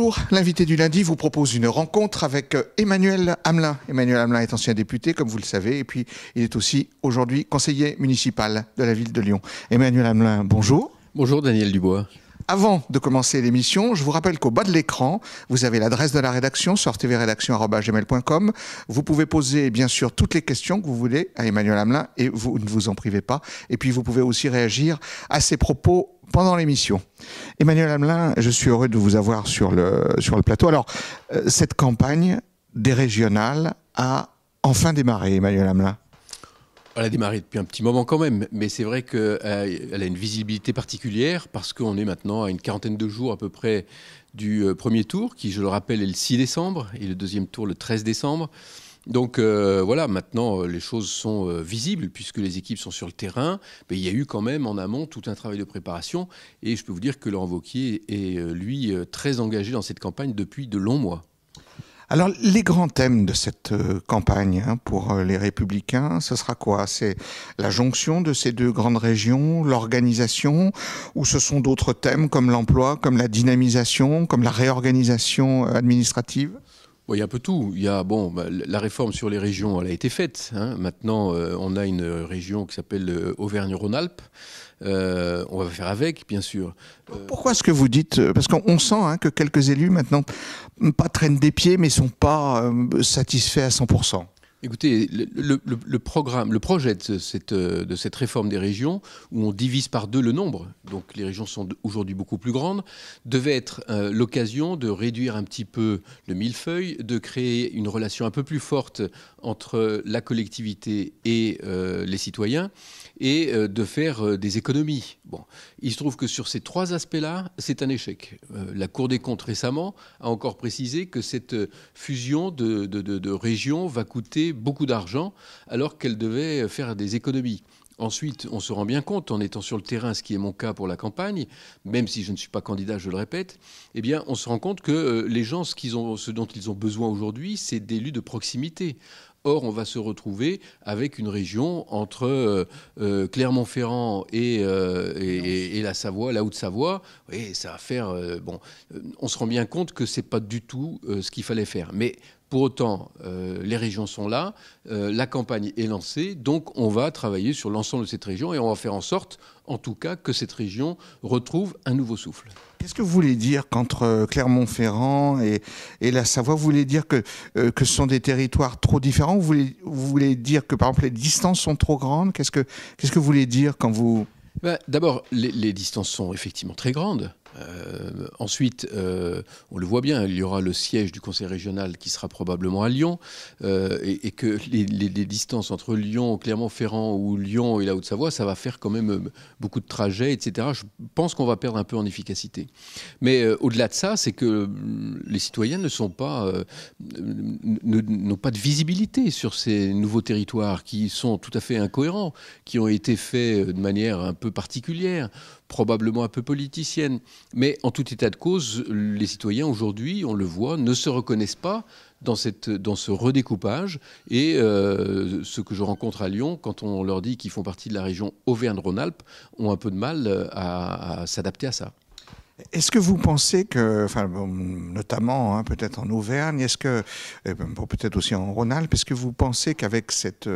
Bonjour, l'invité du lundi vous propose une rencontre avec Emmanuel Hamelin. Emmanuel Hamelin est ancien député, comme vous le savez, et puis il est aussi aujourd'hui conseiller municipal de la ville de Lyon. Emmanuel Hamelin, bonjour. Bonjour Daniel Dubois. Avant de commencer l'émission, je vous rappelle qu'au bas de l'écran, vous avez l'adresse de la rédaction, sortvredactions@gmail.com. Vous pouvez poser bien sûr toutes les questions que vous voulez à Emmanuel Hamelin et vous ne vous en privez pas. Et puis vous pouvez aussi réagir à ses propos pendant l'émission. Emmanuel Hamelin, je suis heureux de vous avoir sur le plateau. Alors, cette campagne des régionales a enfin démarré, Emmanuel Hamelin. Elle a démarré depuis un petit moment quand même, mais c'est vrai qu'elle a une visibilité particulière parce qu'on est maintenant à une quarantaine de jours à peu près du premier tour, qui, je le rappelle, est le 6 décembre, et le deuxième tour le 13 décembre. Donc voilà, maintenant les choses sont visibles puisque les équipes sont sur le terrain. Mais il y a eu quand même en amont tout un travail de préparation, et je peux vous dire que Laurent Wauquiez est, lui, très engagé dans cette campagne depuis de longs mois. Alors, les grands thèmes de cette campagne pour les Républicains, ce sera quoi? C'est la jonction de ces deux grandes régions, l'organisation, ou ce sont d'autres thèmes comme l'emploi, comme la dynamisation, comme la réorganisation administrative? Bon, il y a un peu tout. Il y a, la réforme sur les régions, elle a été faite. Maintenant, on a une région qui s'appelle Auvergne-Rhône-Alpes. On va faire avec, bien sûr. Pourquoi est-ce que vous dites... Parce qu'on sent que quelques élus, maintenant, pas traînent des pieds, mais ne sont pas satisfaits à 100%. Écoutez, le projet de cette réforme des régions, où on divise par deux le nombre, donc les régions sont aujourd'hui beaucoup plus grandes, devait être l'occasion de réduire un petit peu le millefeuille, de créer une relation un peu plus forte entre la collectivité et les citoyens, et de faire des économies. Bon, il se trouve que sur ces trois aspects-là, c'est un échec. La Cour des comptes récemment a encore précisé que cette fusion de régions va coûter beaucoup d'argent alors qu'elle devait faire des économies. Ensuite, on se rend bien compte, en étant sur le terrain, ce qui est mon cas pour la campagne, même si je ne suis pas candidat, je le répète, eh bien, on se rend compte que les gens, ce dont ils ont besoin aujourd'hui, c'est d'élus de proximité. Or, on va se retrouver avec une région entre Clermont-Ferrand et la Savoie, la Haute-Savoie. Et ça va faire... on se rend bien compte que ce n'est pas du tout ce qu'il fallait faire. Mais pour autant, les régions sont là, la campagne est lancée, donc on va travailler sur l'ensemble de cette région et on va faire en sorte, en tout cas, que cette région retrouve un nouveau souffle. Qu'est-ce que vous voulez dire qu'entre Clermont-Ferrand et la Savoie, vous voulez dire que ce sont des territoires trop différents? Vous voulez dire que, par exemple, les distances sont trop grandes? Qu'est-ce que vous voulez dire quand vous... D'abord, les distances sont effectivement très grandes. Ensuite, on le voit bien, il y aura le siège du conseil régional qui sera probablement à Lyon, et que les distances entre Lyon, Clermont-Ferrand ou Lyon et la Haute-Savoie, ça va faire quand même beaucoup de trajets, etc. Je pense qu'on va perdre un peu en efficacité. Mais au-delà de ça, c'est que les citoyens n'ont pas de visibilité sur ces nouveaux territoires qui sont tout à fait incohérents, qui ont été faits de manière un peu particulière, probablement un peu politicienne. Mais en tout état de cause, les citoyens aujourd'hui, on le voit, ne se reconnaissent pas dans ce redécoupage. Et ceux que je rencontre à Lyon, quand on leur dit qu'ils font partie de la région Auvergne-Rhône-Alpes, ont un peu de mal à s'adapter à ça. Est-ce que vous pensez que, notamment peut-être en Auvergne, peut-être aussi en Rhône-Alpes, est-ce que vous pensez qu'avec cette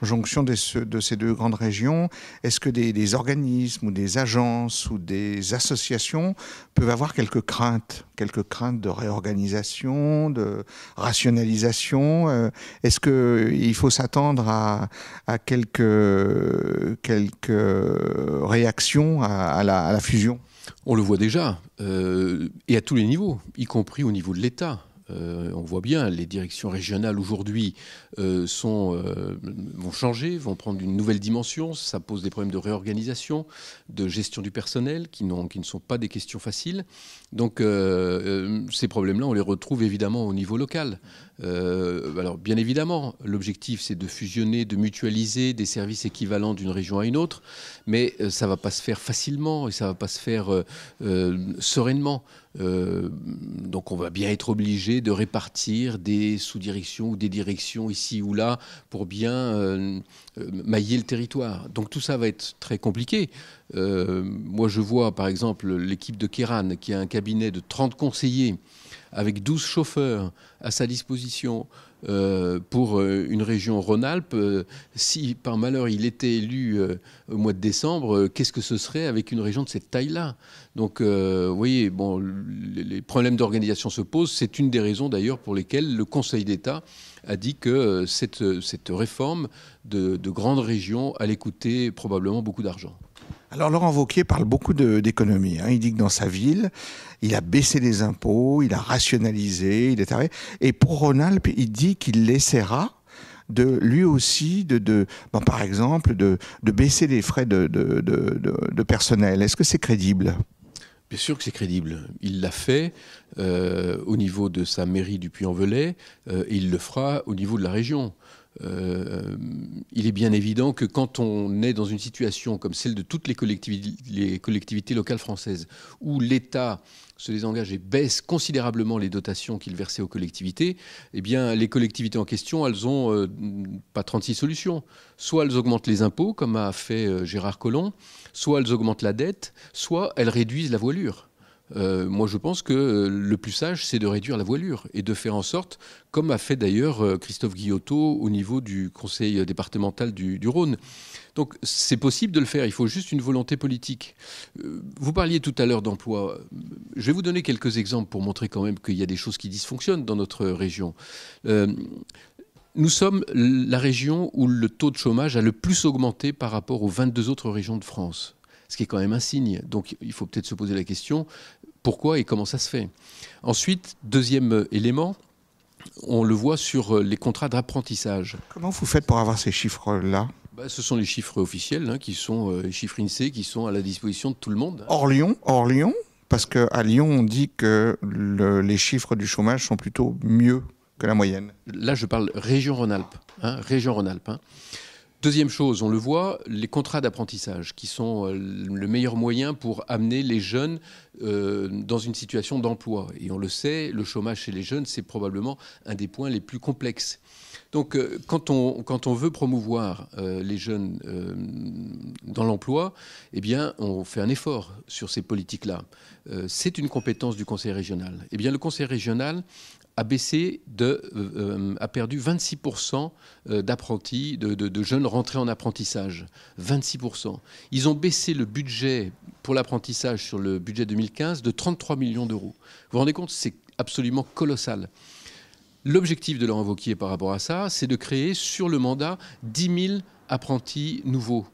jonction de ces deux grandes régions, est-ce que des organismes ou des agences ou des associations peuvent avoir quelques craintes de réorganisation, de rationalisation? Est-ce qu'il faut s'attendre à quelques réactions à la fusion? On le voit déjà, et à tous les niveaux, y compris au niveau de l'État. On voit bien, les directions régionales aujourd'hui vont changer, vont prendre une nouvelle dimension. Ça pose des problèmes de réorganisation, de gestion du personnel qui ne sont pas des questions faciles. Donc ces problèmes-là, on les retrouve évidemment au niveau local. Alors bien évidemment, l'objectif c'est de fusionner, de mutualiser des services équivalents d'une région à une autre, mais ça ne va pas se faire facilement et ça ne va pas se faire sereinement. Donc on va bien être obligé de répartir des sous-directions ou des directions ici ou là pour bien mailler le territoire. Donc tout ça va être très compliqué. Moi je vois par exemple l'équipe de Kéran qui a un cabinet de 30 conseillers avec 12 chauffeurs à sa disposition pour une région Rhône-Alpes, si par malheur il était élu au mois de décembre, qu'est-ce que ce serait avec une région de cette taille-là? Donc, vous voyez, bon, les problèmes d'organisation se posent. C'est une des raisons d'ailleurs pour lesquelles le Conseil d'État a dit que cette réforme de grandes régions allait coûter probablement beaucoup d'argent. Alors Laurent Wauquiez parle beaucoup d'économie. Il dit que dans sa ville, il a baissé les impôts, il a rationalisé, il est arrivé. Et pour Rhône-Alpes, il dit qu'il essaiera lui aussi, par exemple, de baisser les frais de personnel. Est-ce que c'est crédible ? Bien sûr que c'est crédible. Il l'a fait au niveau de sa mairie du Puy-en-Velay et il le fera au niveau de la région. Il est bien évident que quand on est dans une situation comme celle de toutes les collectivités locales françaises, où l'État se désengage et baisse considérablement les dotations qu'il versait aux collectivités, eh bien, les collectivités en question, elles n'ont pas 36 solutions. Soit elles augmentent les impôts, comme a fait Gérard Collomb, soit elles augmentent la dette, soit elles réduisent la voilure. Moi, je pense que le plus sage, c'est de réduire la voilure et de faire en sorte, comme a fait d'ailleurs Christophe Guillotot au niveau du conseil départemental du Rhône. Donc, c'est possible de le faire. Il faut juste une volonté politique. Vous parliez tout à l'heure d'emploi. Je vais vous donner quelques exemples pour montrer quand même qu'il y a des choses qui dysfonctionnent dans notre région. Nous sommes la région où le taux de chômage a le plus augmenté par rapport aux 22 autres régions de France. Ce qui est quand même un signe. Donc, il faut peut-être se poser la question, pourquoi et comment ça se fait? Ensuite, deuxième élément, on le voit sur les contrats d'apprentissage. Comment vous faites pour avoir ces chiffres-là? Ce sont les chiffres officiels, qui sont les chiffres INSEE, qui sont à la disposition de tout le monde. Hors Lyon, parce qu'à Lyon, on dit que les chiffres du chômage sont plutôt mieux que la moyenne. Là, je parle région Rhône-Alpes. Région Rhône-Alpes. Deuxième chose, on le voit, les contrats d'apprentissage qui sont le meilleur moyen pour amener les jeunes dans une situation d'emploi. Et on le sait, le chômage chez les jeunes, c'est probablement un des points les plus complexes. Donc quand on veut promouvoir les jeunes dans l'emploi, eh bien, on fait un effort sur ces politiques-là. C'est une compétence du conseil régional. Eh bien, le conseil régional a perdu 26% d'apprentis, de jeunes rentrés en apprentissage. 26%. Ils ont baissé le budget pour l'apprentissage sur le budget 2015 de 33 millions d'euros. Vous vous rendez compte, c'est absolument colossal. L'objectif de Laurent Wauquiez par rapport à ça, c'est de créer sur le mandat 10 000 apprentis nouveaux,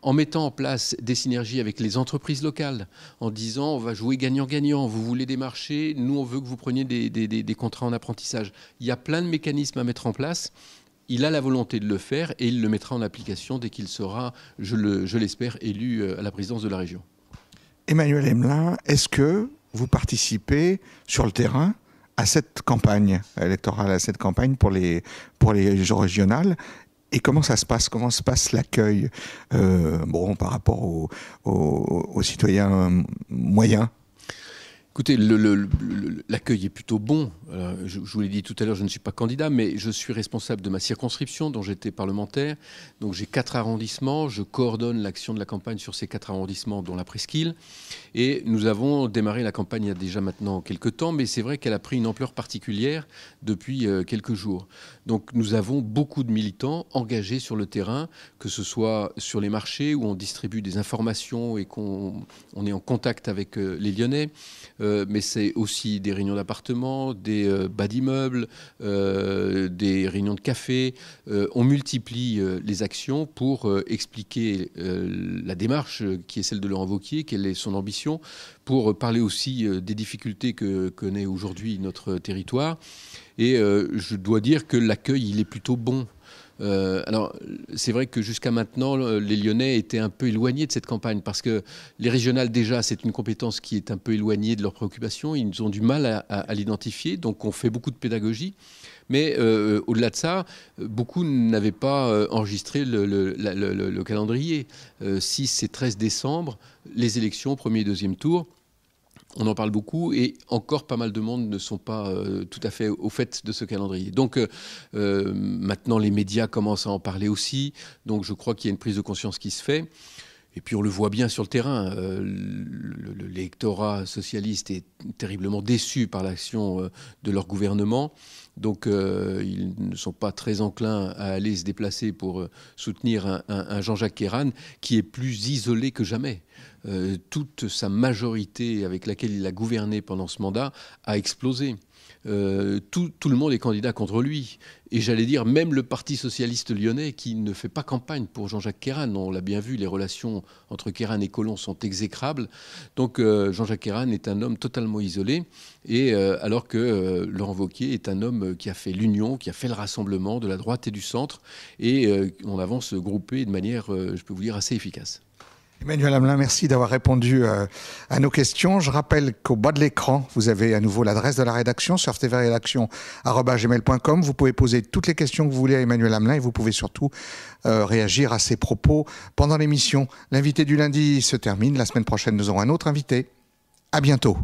en mettant en place des synergies avec les entreprises locales, en disant on va jouer gagnant-gagnant, vous voulez des marchés, nous on veut que vous preniez des contrats en apprentissage. Il y a plein de mécanismes à mettre en place. Il a la volonté de le faire et il le mettra en application dès qu'il sera, je l'espère, élu à la présidence de la région. Emmanuel Emelin, est-ce que vous participez sur le terrain à cette campagne électorale, à cette campagne pour les régions régionales? Et comment ça se passe? Comment se passe l'accueil par rapport aux citoyens moyens? Écoutez, l'accueil est plutôt bon. Je vous l'ai dit tout à l'heure, je ne suis pas candidat, mais je suis responsable de ma circonscription dont j'étais parlementaire. Donc j'ai 4 arrondissements. Je coordonne l'action de la campagne sur ces 4 arrondissements, dont la Presqu'île. Et nous avons démarré la campagne il y a déjà maintenant quelques temps, mais c'est vrai qu'elle a pris une ampleur particulière depuis quelques jours. Donc nous avons beaucoup de militants engagés sur le terrain, que ce soit sur les marchés où on distribue des informations et qu'on est en contact avec les Lyonnais. Mais c'est aussi des réunions d'appartements, des bas d'immeubles, des réunions de café. On multiplie les actions pour expliquer la démarche qui est celle de Laurent Wauquiez, quelle est son ambition, pour parler aussi des difficultés que connaît aujourd'hui notre territoire. Et je dois dire que l'accueil, il est plutôt bon. Alors, c'est vrai que jusqu'à maintenant, les Lyonnais étaient un peu éloignés de cette campagne parce que les régionales, déjà, c'est une compétence qui est un peu éloignée de leurs préoccupations. Ils ont du mal à l'identifier, donc on fait beaucoup de pédagogie. Mais au-delà de ça, beaucoup n'avaient pas enregistré le calendrier. 6 et 13 décembre, les élections, premier et deuxième tour. On en parle beaucoup et encore pas mal de monde ne sont pas tout à fait au fait de ce calendrier. Donc maintenant, les médias commencent à en parler aussi. Donc je crois qu'il y a une prise de conscience qui se fait. Et puis on le voit bien sur le terrain, l'électorat socialiste est terriblement déçu par l'action de leur gouvernement. Donc ils ne sont pas très enclins à aller se déplacer pour soutenir un Jean-Jacques Ayrault qui est plus isolé que jamais. Toute sa majorité avec laquelle il a gouverné pendant ce mandat a explosé. Tout le monde est candidat contre lui. Et j'allais dire, même le Parti socialiste lyonnais qui ne fait pas campagne pour Jean-Jacques Ayrault. On l'a bien vu, les relations entre Ayrault et Collomb sont exécrables. Donc Jean-Jacques Ayrault est un homme totalement isolé. Et alors que Laurent Wauquiez est un homme qui a fait l'union, qui a fait le rassemblement de la droite et du centre. Et on avance groupé de manière, je peux vous dire, assez efficace. Emmanuel Hamelin, merci d'avoir répondu à nos questions. Je rappelle qu'au bas de l'écran, vous avez à nouveau l'adresse de la rédaction, surftvrédaction@gmail.com. Vous pouvez poser toutes les questions que vous voulez à Emmanuel Hamelin et vous pouvez surtout réagir à ses propos pendant l'émission. L'invité du lundi se termine. La semaine prochaine, nous aurons un autre invité. À bientôt.